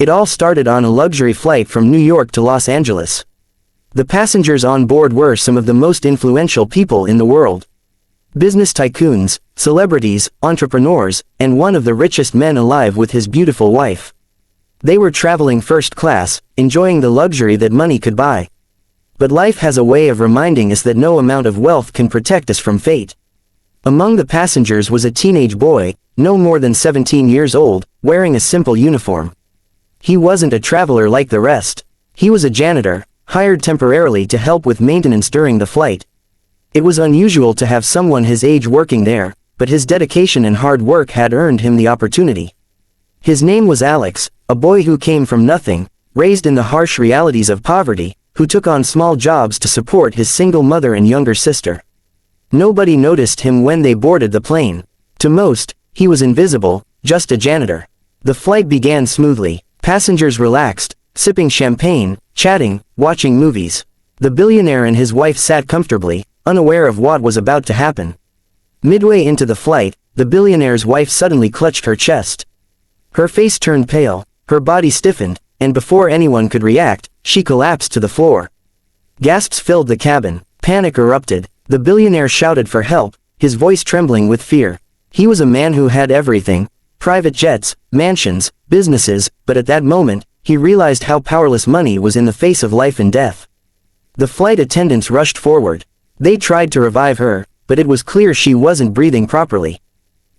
It all started on a luxury flight from New York to Los Angeles. The passengers on board were some of the most influential people in the world. Business tycoons, celebrities, entrepreneurs, and one of the richest men alive with his beautiful wife. They were traveling first class, enjoying the luxury that money could buy. But life has a way of reminding us that no amount of wealth can protect us from fate. Among the passengers was a teenage boy, no more than 17 years old, wearing a simple uniform. He wasn't a traveler like the rest. He was a janitor, hired temporarily to help with maintenance during the flight. It was unusual to have someone his age working there, but his dedication and hard work had earned him the opportunity. His name was Alex, a boy who came from nothing, raised in the harsh realities of poverty, who took on small jobs to support his single mother and younger sister. Nobody noticed him when they boarded the plane. To most, he was invisible, just a janitor. The flight began smoothly. Passengers relaxed, sipping champagne, chatting, watching movies. The billionaire and his wife sat comfortably, unaware of what was about to happen. Midway into the flight, the billionaire's wife suddenly clutched her chest. Her face turned pale, her body stiffened, and before anyone could react, she collapsed to the floor. Gasps filled the cabin, panic erupted, the billionaire shouted for help, his voice trembling with fear. He was a man who had everything: private jets, mansions, businesses, but at that moment, he realized how powerless money was in the face of life and death. The flight attendants rushed forward. They tried to revive her, but it was clear she wasn't breathing properly.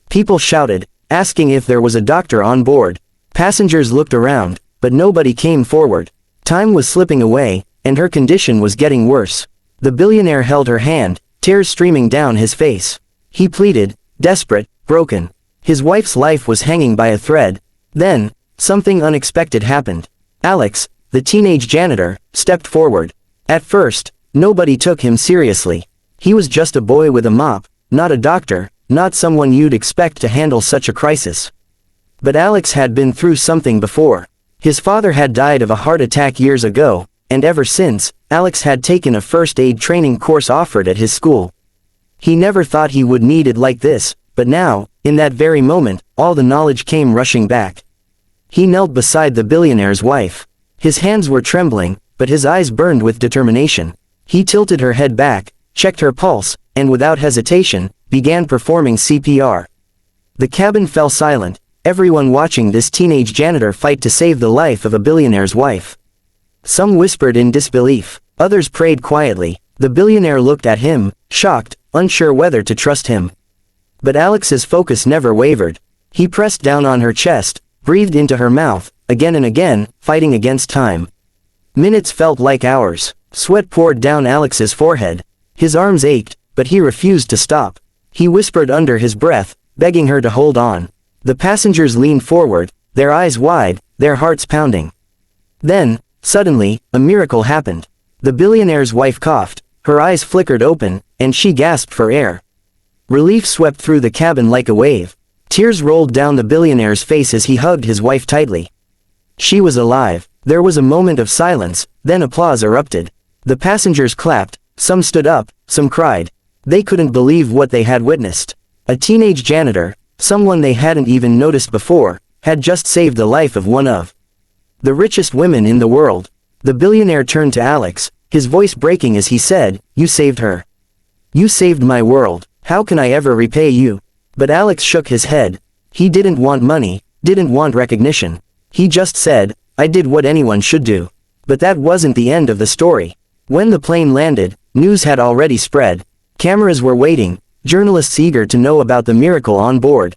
People shouted, asking if there was a doctor on board. Passengers looked around, but nobody came forward. Time was slipping away, and her condition was getting worse. The billionaire held her hand, tears streaming down his face. He pleaded, desperate, broken. His wife's life was hanging by a thread. Then, something unexpected happened. Alex, the teenage janitor, stepped forward. At first, nobody took him seriously. He was just a boy with a mop, not a doctor, not someone you'd expect to handle such a crisis. But Alex had been through something before. His father had died of a heart attack years ago, and ever since, Alex had taken a first aid training course offered at his school. He never thought he would need it like this, but now, in that very moment, all the knowledge came rushing back. He knelt beside the billionaire's wife. His hands were trembling, but his eyes burned with determination. He tilted her head back, checked her pulse, and without hesitation, began performing CPR. The cabin fell silent, everyone watching this teenage janitor fight to save the life of a billionaire's wife. Some whispered in disbelief, others prayed quietly. The billionaire looked at him, shocked, unsure whether to trust him. But Alex's focus never wavered. He pressed down on her chest, breathed into her mouth, again and again, fighting against time. Minutes felt like hours. Sweat poured down Alex's forehead. His arms ached, but he refused to stop. He whispered under his breath, begging her to hold on. The passengers leaned forward, their eyes wide, their hearts pounding. Then, suddenly, a miracle happened. The billionaire's wife coughed, her eyes flickered open, and she gasped for air. Relief swept through the cabin like a wave. Tears rolled down the billionaire's face as he hugged his wife tightly. She was alive. There was a moment of silence, then applause erupted. The passengers clapped, some stood up, some cried. They couldn't believe what they had witnessed. A teenage janitor, someone they hadn't even noticed before, had just saved the life of one of the richest women in the world. The billionaire turned to Alex, his voice breaking as he said, "You saved her. You saved my world. How can I ever repay you?" But Alex shook his head. He didn't want money, didn't want recognition. He just said, "I did what anyone should do." But that wasn't the end of the story. When the plane landed, news had already spread. Cameras were waiting, journalists eager to know about the miracle on board.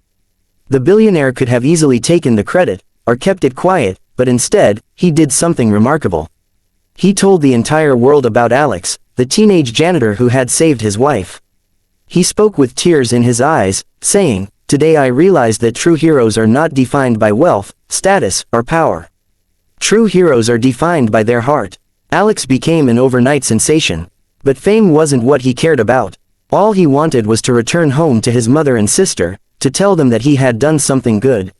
The billionaire could have easily taken the credit, or kept it quiet, but instead, he did something remarkable. He told the entire world about Alex, the teenage janitor who had saved his wife. He spoke with tears in his eyes, saying, "Today I realized that true heroes are not defined by wealth, status, or power. True heroes are defined by their heart." Alex became an overnight sensation. But fame wasn't what he cared about. All he wanted was to return home to his mother and sister, to tell them that he had done something good.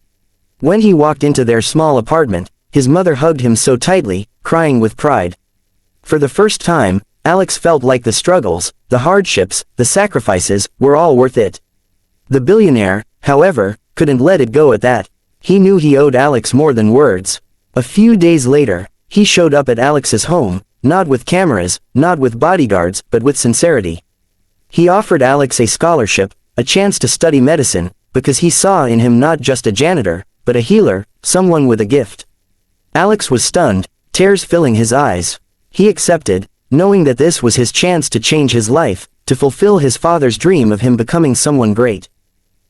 When he walked into their small apartment, his mother hugged him so tightly, crying with pride. For the first time, Alex felt like the struggles, the hardships, the sacrifices, were all worth it. The billionaire, however, couldn't let it go at that. He knew he owed Alex more than words. A few days later, he showed up at Alex's home, not with cameras, not with bodyguards, but with sincerity. He offered Alex a scholarship, a chance to study medicine, because he saw in him not just a janitor, but a healer, someone with a gift. Alex was stunned, tears filling his eyes. He accepted, knowing that this was his chance to change his life, to fulfill his father's dream of him becoming someone great.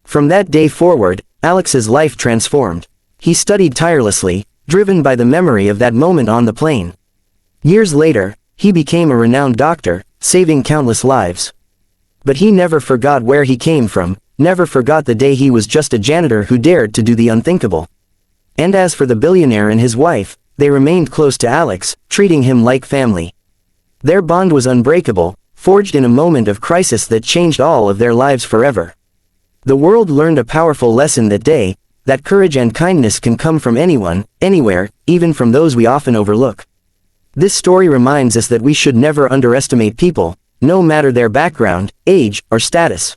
From that day forward, Alex's life transformed. He studied tirelessly, driven by the memory of that moment on the plane. Years later, he became a renowned doctor, saving countless lives. But he never forgot where he came from, never forgot the day he was just a janitor who dared to do the unthinkable. And as for the billionaire and his wife, they remained close to Alex, treating him like family. Their bond was unbreakable, forged in a moment of crisis that changed all of their lives forever. The world learned a powerful lesson that day, that courage and kindness can come from anyone, anywhere, even from those we often overlook. This story reminds us that we should never underestimate people, no matter their background, age, or status.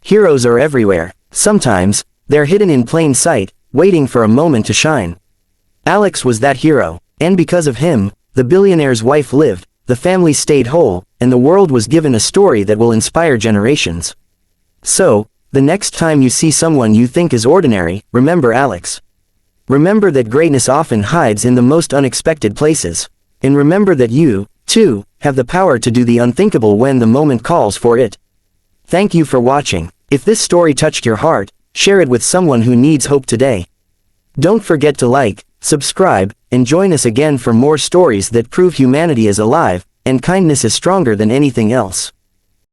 Heroes are everywhere. Sometimes, they're hidden in plain sight, waiting for a moment to shine. Alex was that hero, and because of him, the billionaire's wife lived, the family stayed whole, and the world was given a story that will inspire generations. So, the next time you see someone you think is ordinary, remember Alex. Remember that greatness often hides in the most unexpected places. And remember that you, too, have the power to do the unthinkable when the moment calls for it. Thank you for watching. If this story touched your heart, share it with someone who needs hope today. Don't forget to like, subscribe, and join us again for more stories that prove humanity is alive, and kindness is stronger than anything else.